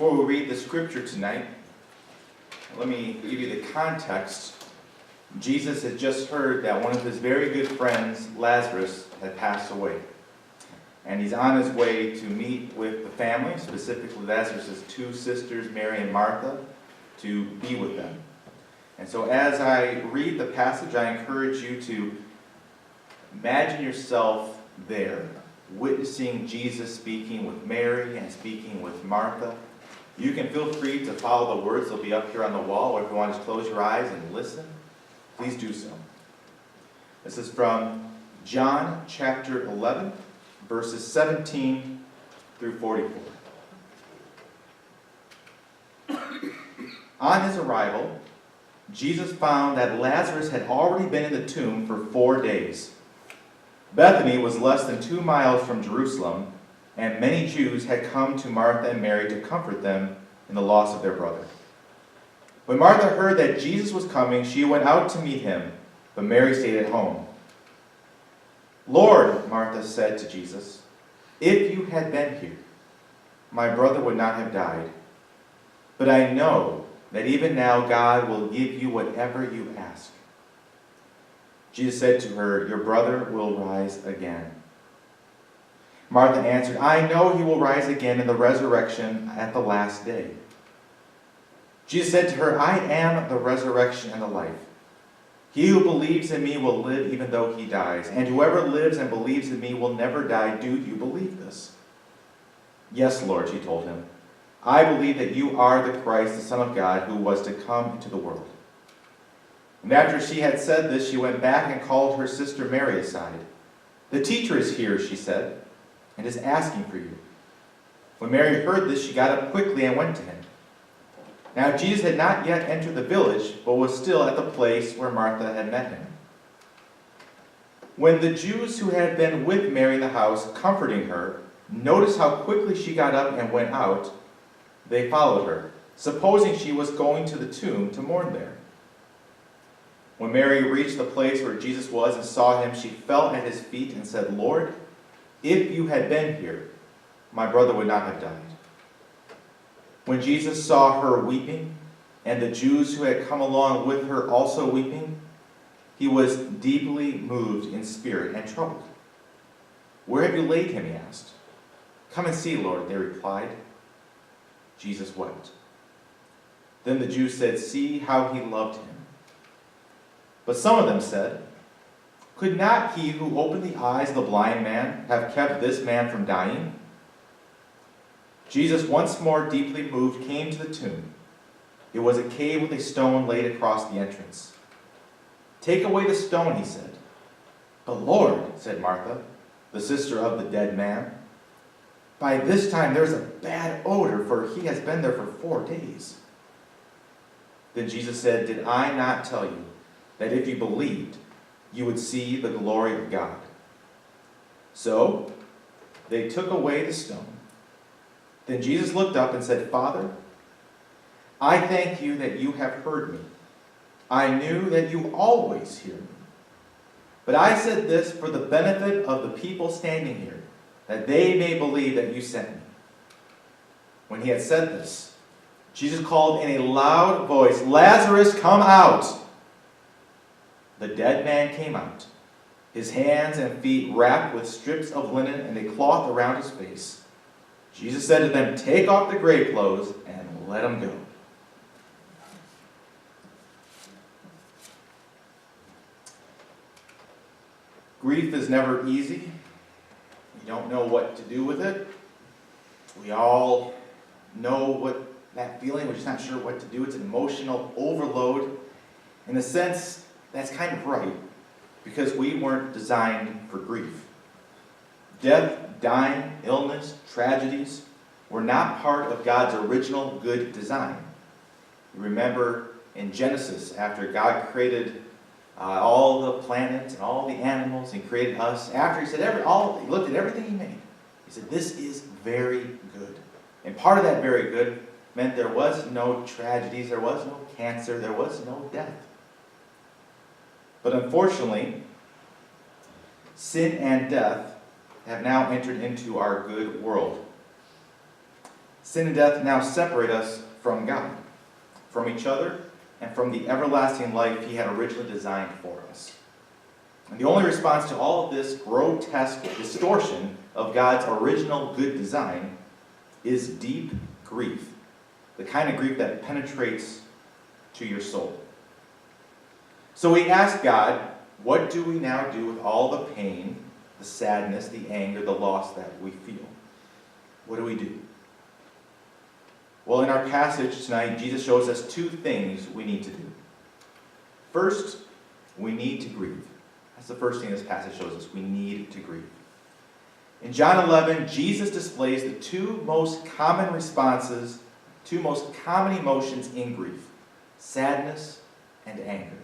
Before we read the scripture tonight, let me give you the context. Jesus had just heard that one of his very good friends, Lazarus, had passed away. And he's on his way to meet with the family, specifically Lazarus' two sisters, Mary and Martha, to be with them. And so as I read the passage, I encourage you to imagine yourself there, witnessing Jesus speaking with Mary and speaking with Martha. You can feel free to follow the words. They'll be up here on the wall, or if you want to just close your eyes and listen, please do so. This is from John chapter 11, verses 17 through 44. On his arrival, Jesus found that Lazarus had already been in the tomb for 4 days. Bethany was less than 2 miles from Jerusalem, and many Jews had come to Martha and Mary to comfort them in the loss of their brother. When Martha heard that Jesus was coming, she went out to meet him, but Mary stayed at home. "Lord," Martha said to Jesus, "if you had been here, my brother would not have died. But I know that even now God will give you whatever you ask." Jesus said to her, "Your brother will rise again." Martha answered, "I know he will rise again in the resurrection at the last day." Jesus said to her, "I am the resurrection and the life. He who believes in me will live even though he dies, and whoever lives and believes in me will never die. Do you believe this?" "Yes, Lord," she told him. "I believe that you are the Christ, the Son of God, who was to come into the world." And after she had said this, she went back and called her sister Mary aside. "The teacher is here," she said, "and is asking for you." When Mary heard this, she got up quickly and went to him. Now Jesus had not yet entered the village, but was still at the place where Martha had met him. When the Jews who had been with Mary in the house, comforting her, noticed how quickly she got up and went out, they followed her, supposing she was going to the tomb to mourn there. When Mary reached the place where Jesus was and saw him, she fell at his feet and said, "Lord, if you had been here, my brother would not have died." When Jesus saw her weeping, and the Jews who had come along with her also weeping, he was deeply moved in spirit and troubled. "Where have you laid him?" he asked. "Come and see, Lord," they replied. Jesus wept. Then the Jews said, "See how he loved him." But some of them said, "Could not he who opened the eyes of the blind man have kept this man from dying?" Jesus, once more deeply moved, came to the tomb. It was a cave with a stone laid across the entrance. "Take away the stone," he said. "But Lord," said Martha, the sister of the dead man, "by this time there is a bad odor, for he has been there for 4 days." Then Jesus said, "Did I not tell you that if you believed, you would see the glory of God?" So they took away the stone. Then Jesus looked up and said, "Father, I thank you that you have heard me. I knew that you always hear me. But I said this for the benefit of the people standing here, that they may believe that you sent me." When he had said this, Jesus called in a loud voice, "Lazarus, come out!" The dead man came out, his hands and feet wrapped with strips of linen and a cloth around his face. Jesus said to them, "Take off the grave clothes and let him go." Grief is never easy. You don't know what to do with it. We all know what that feeling, we're just not sure what to do. It's an emotional overload. In a sense, that's kind of right, because we weren't designed for grief. Death, dying, illness, tragedies were not part of God's original good design. You remember in Genesis, after God created all the planets and all the animals and created us, after he said he looked at everything he made, he said, "This is very good." And part of that very good meant there was no tragedies, there was no cancer, there was no death. But unfortunately, sin and death have now entered into our good world. Sin and death now separate us from God, from each other, and from the everlasting life he had originally designed for us. And the only response to all of this grotesque distortion of God's original good design is deep grief, the kind of grief that penetrates to your soul. So we ask God, what do we now do with all the pain, the sadness, the anger, the loss that we feel? What do we do? Well, in our passage tonight, Jesus shows us two things we need to do. First, we need to grieve. That's the first thing this passage shows us. We need to grieve. In John 11, Jesus displays the two most common responses, two most common emotions in grief: sadness and anger.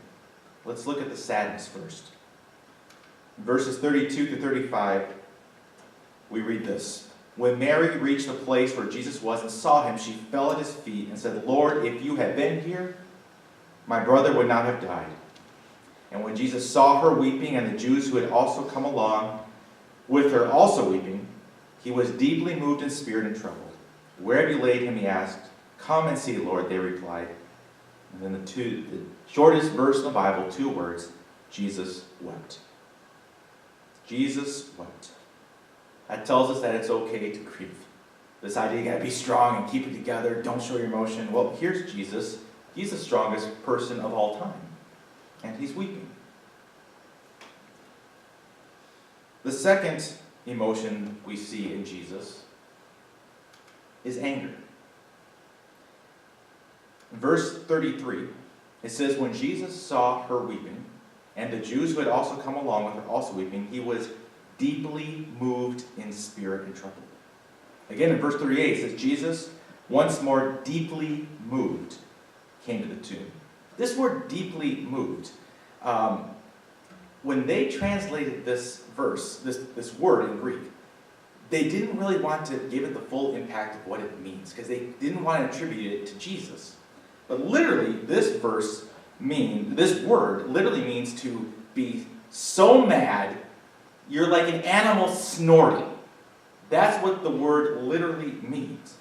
Let's look at the sadness first. In verses 32 to 35, we read this. When Mary reached the place where Jesus was and saw him, she fell at his feet and said, "Lord, if you had been here, my brother would not have died." And when Jesus saw her weeping, and the Jews who had also come along with her also weeping, he was deeply moved in spirit and troubled. "Where have you laid him?" he asked. "Come and see, Lord," they replied. And then the shortest verse in the Bible, 2 words, Jesus wept. Jesus wept. That tells us that it's okay to grieve. This idea, you gotta be strong and keep it together, don't show your emotion. Well, here's Jesus. He's the strongest person of all time. And he's weeping. The second emotion we see in Jesus is anger. In verse 33, it says, when Jesus saw her weeping, and the Jews who had also come along with her also weeping, he was deeply moved in spirit and troubled. Again, in verse 38, it says, Jesus, once more deeply moved, came to the tomb. This word, deeply moved, when they translated this verse, this word in Greek, they didn't really want to give it the full impact of what it means, because they didn't want to attribute it to Jesus. But literally, this word literally means to be so mad, you're like an animal snorting. That's what the word literally means.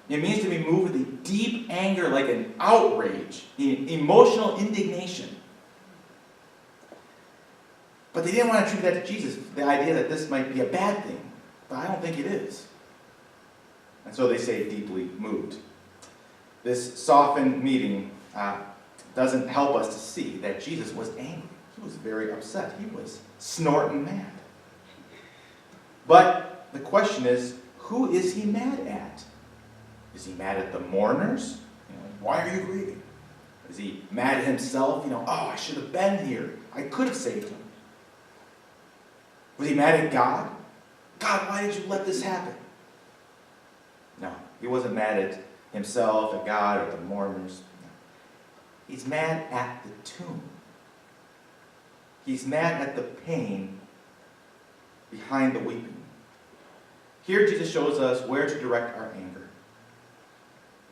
It means to be moved with a deep anger, like an outrage, emotional indignation. But they didn't want to attribute that to Jesus, the idea that this might be a bad thing. But I don't think it is. And so they say deeply moved. This softened meaning doesn't help us to see that Jesus was angry. He was very upset. He was snorting mad. But the question is, who is he mad at? Is he mad at the mourners? Why are you grieving? Is he mad at himself? Oh, I should have been here. I could have saved him. Was he mad at God? God, why did you let this happen? No, he wasn't mad at himself, at God, or the mourners. No. He's mad at the tomb. He's mad at the pain behind the weeping. Here Jesus shows us where to direct our anger.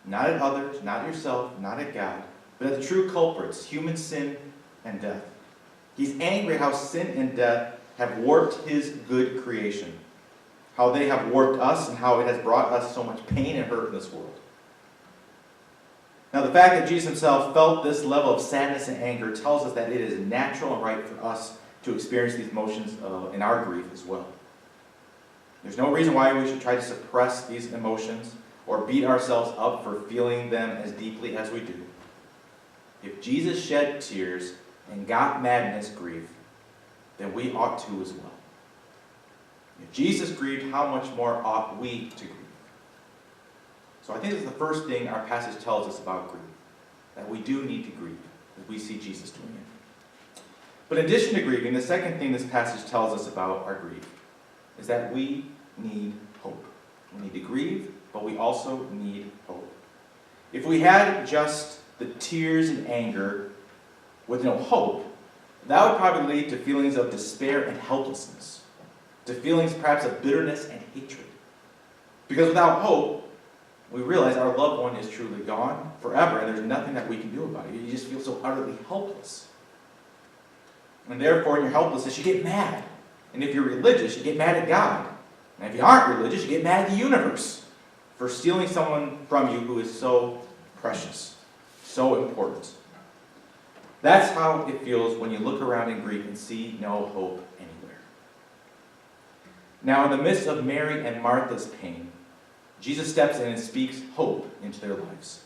Not at others, not at yourself, not at God, but at the true culprits, human sin and death. He's angry at how sin and death have warped his good creation, how they have warped us, and how it has brought us so much pain and hurt in this world. Now, the fact that Jesus himself felt this level of sadness and anger tells us that it is natural and right for us to experience these emotions in our grief as well. There's no reason why we should try to suppress these emotions or beat ourselves up for feeling them as deeply as we do. If Jesus shed tears and got mad in his grief, then we ought to as well. If Jesus grieved, how much more ought we to grieve? So I think this is the first thing our passage tells us about grief, that we do need to grieve, as we see Jesus doing it. But in addition to grieving, the second thing this passage tells us about our grief is that we need hope. We need to grieve, but we also need hope. If we had just the tears and anger with no hope, that would probably lead to feelings of despair and helplessness, to feelings perhaps of bitterness and hatred. Because without hope, we realize our loved one is truly gone forever, and there's nothing that we can do about it. You just feel so utterly helpless. And therefore, in your helplessness, you get mad. And if you're religious, you get mad at God. And if you aren't religious, you get mad at the universe for stealing someone from you who is so precious, so important. That's how it feels when you look around in grief and see no hope anywhere. Now, in the midst of Mary and Martha's pain, Jesus steps in and speaks hope into their lives.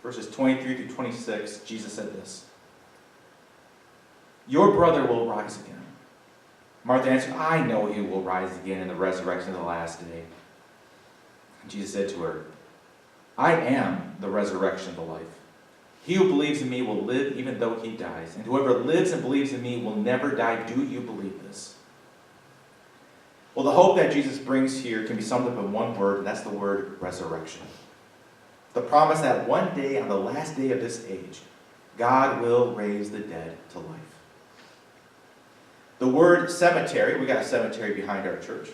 Verses 23 through 26, Jesus said this: "Your brother will rise again." Martha answered, "I know he will rise again in the resurrection of the last day." And Jesus said to her, "I am the resurrection of the life. He who believes in me will live even though he dies. And whoever lives and believes in me will never die. Do you believe this?" Well, the hope that Jesus brings here can be summed up in one word, and that's the word resurrection. The promise that one day, on the last day of this age, God will raise the dead to life. The word cemetery, we got a cemetery behind our church,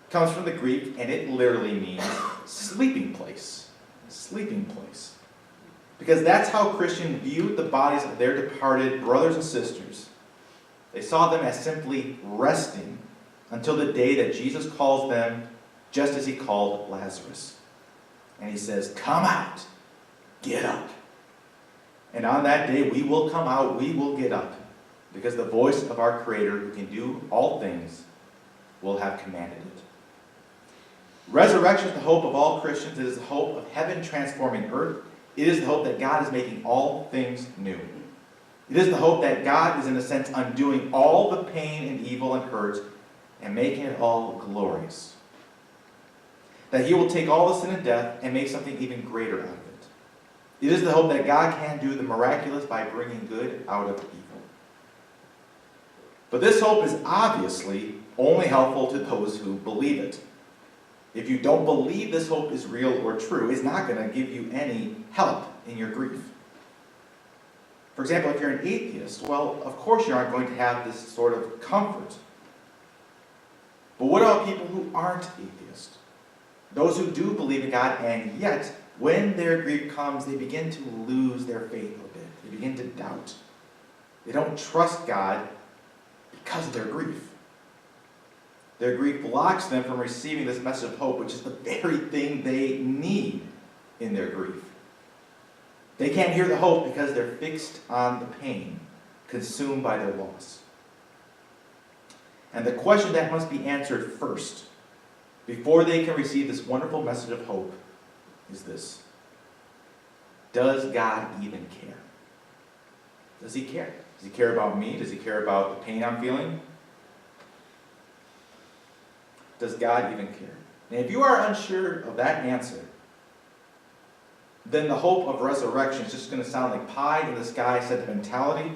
comes from the Greek, and it literally means sleeping place. Sleeping place. Because that's how Christians viewed the bodies of their departed brothers and sisters. They saw them as simply resting until the day that Jesus calls them, just as he called Lazarus. And he says, "Come out, get up." And on that day, we will come out, we will get up, because the voice of our Creator, who can do all things, will have commanded it. Resurrection is the hope of all Christians. It is the hope of heaven transforming earth. It is the hope that God is making all things new. It is the hope that God is, in a sense, undoing all the pain and evil and hurt and making it all glorious. That he will take all the sin and death and make something even greater out of it. It is the hope that God can do the miraculous by bringing good out of evil. But this hope is obviously only helpful to those who believe it. If you don't believe this hope is real or true, it's not going to give you any help in your grief. For example, if you're an atheist, well, of course you aren't going to have this sort of comfort. But what about people who aren't atheists? Those who do believe in God, and yet, when their grief comes, they begin to lose their faith a bit. They begin to doubt. They don't trust God because of their grief. Their grief blocks them from receiving this message of hope, which is the very thing they need in their grief. They can't hear the hope because they're fixed on the pain, consumed by their loss. And the question that must be answered first, before they can receive this wonderful message of hope, is this: does God even care? Does he care? Does he care about me? Does he care about the pain I'm feeling? Does God even care? And if you are unsure of that answer, then the hope of resurrection is just going to sound like pie in the sky sentimentality.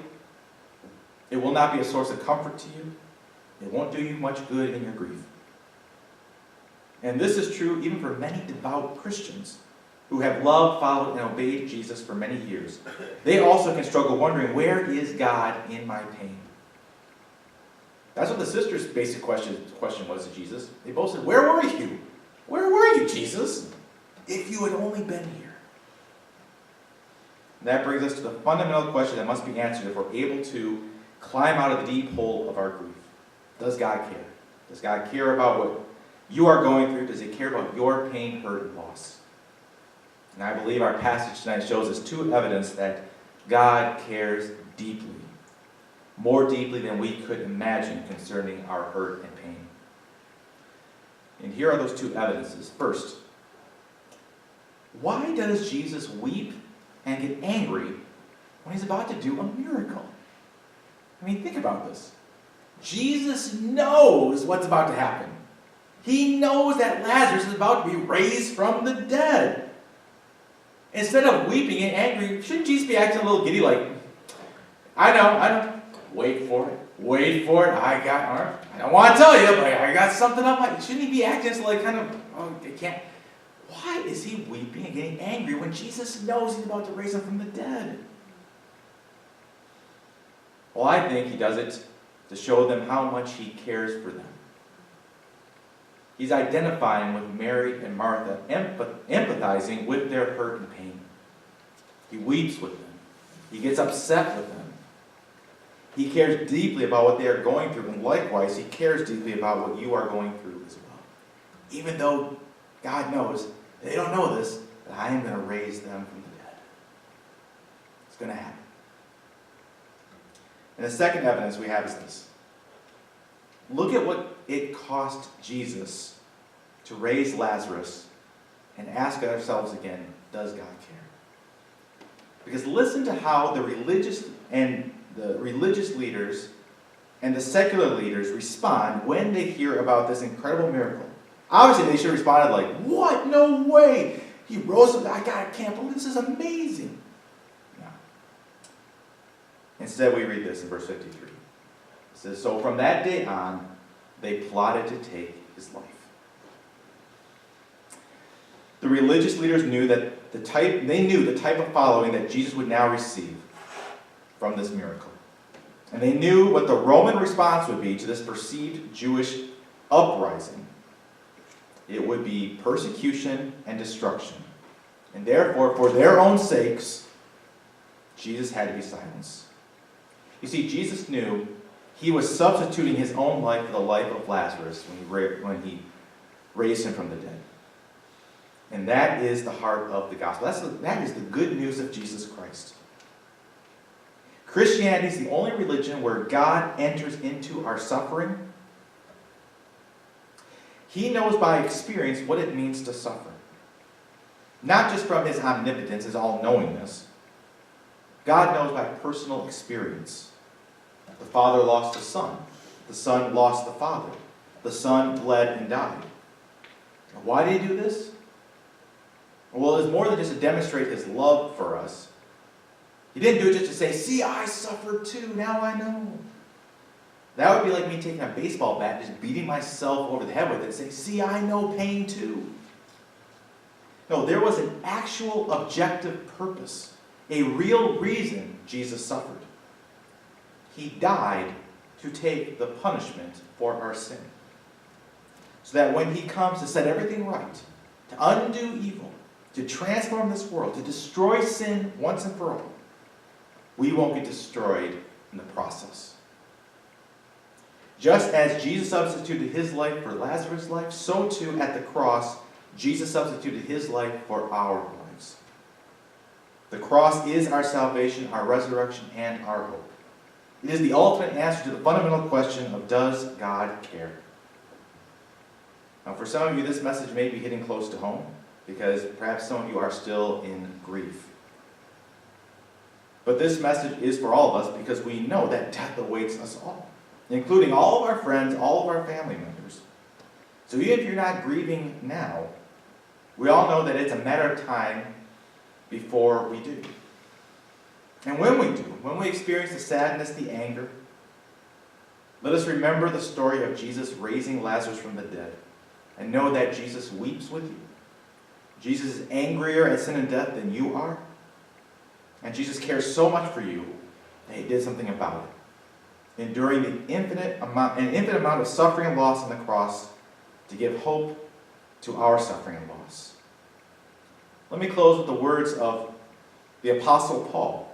It will not be a source of comfort to you. It won't do you much good in your grief. And this is true even for many devout Christians who have loved, followed, and obeyed Jesus for many years. They also can struggle wondering, where is God in my pain? That's what the sisters' basic question was to Jesus. They both said, "Where were you? Where were you, Jesus? If you had only been here." And that brings us to the fundamental question that must be answered if we're able to climb out of the deep hole of our grief. Does God care? Does God care about what you are going through? Does he care about your pain, hurt, and loss? And I believe our passage tonight shows us two evidence that God cares deeply. More deeply than we could imagine concerning our hurt and pain. And here are those two evidences. First, why does Jesus weep and get angry when he's about to do a miracle? I mean, think about this. Jesus knows what's about to happen. He knows that Lazarus is about to be raised from the dead. Instead of weeping and angry, shouldn't Jesus be acting a little giddy like, I know. Wait for it. I don't want to tell you, but I got something up my... Shouldn't he be acting so like kind of, I can't... Why is he weeping and getting angry when Jesus knows he's about to raise him from the dead? Well, I think he does it to show them how much he cares for them. He's identifying with Mary and Martha, empathizing with their hurt and pain. He weeps with them. He gets upset with them. He cares deeply about what they are going through, and likewise, he cares deeply about what you are going through as well. Even though God knows, they don't know this, but I am going to raise them from the dead. It's going to happen. And the second evidence we have is this. Look at what it cost Jesus to raise Lazarus and ask ourselves again, does God care? Because listen to how the religious leaders and the secular leaders respond when they hear about this incredible miracle. Obviously, they should have responded like, what? No way! He rose up. I can't believe this is amazing. No. Instead, we read this in verse 53. It says, so from that day on, they plotted to take his life. The religious leaders knew that the type of following that Jesus would now receive from this miracle. And they knew what the Roman response would be to this perceived Jewish uprising. It would be persecution and destruction. And therefore, for their own sakes, Jesus had to be silenced. You see, Jesus knew he was substituting his own life for the life of Lazarus when he raised him from the dead. And that is the heart of the gospel. That is the good news of Jesus Christ. Christianity is the only religion where God enters into our suffering. He knows by experience what it means to suffer. Not just from his omnipotence, his all-knowingness. God knows by personal experience. The Father lost the Son. The Son lost the Father. The Son bled and died. Why did he do this? Well, it's more than just to demonstrate his love for us. He didn't do it just to say, see, I suffered too, now I know. That would be like me taking a baseball bat and just beating myself over the head with it and saying, see, I know pain too. No, there was an actual objective purpose, a real reason Jesus suffered. He died to take the punishment for our sin. So that when he comes to set everything right, to undo evil, to transform this world, to destroy sin once and for all, we won't be destroyed in the process. Just as Jesus substituted his life for Lazarus' life, so too at the cross, Jesus substituted his life for our lives. The cross is our salvation, our resurrection, and our hope. It is the ultimate answer to the fundamental question of, does God care? Now, for some of you, this message may be hitting close to home, because perhaps some of you are still in grief. But this message is for all of us because we know that death awaits us all, including all of our friends, all of our family members. So even if you're not grieving now, we all know that it's a matter of time before we do. And when we do, when we experience the sadness, the anger, let us remember the story of Jesus raising Lazarus from the dead and know that Jesus weeps with you. Jesus is angrier at sin and death than you are. And Jesus cares so much for you that he did something about it, enduring an infinite amount of suffering and loss on the cross to give hope to our suffering and loss. Let me close with the words of the Apostle Paul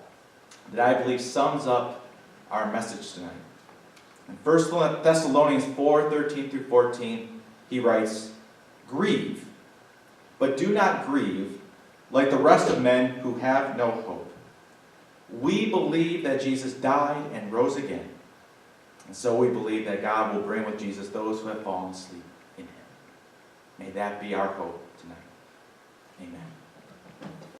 that I believe sums up our message tonight. In 1 Thessalonians 4:13 through 14, he writes, grieve, but do not grieve like the rest of men who have no hope. We believe that Jesus died and rose again. And so we believe that God will bring with Jesus those who have fallen asleep in him. May that be our hope tonight.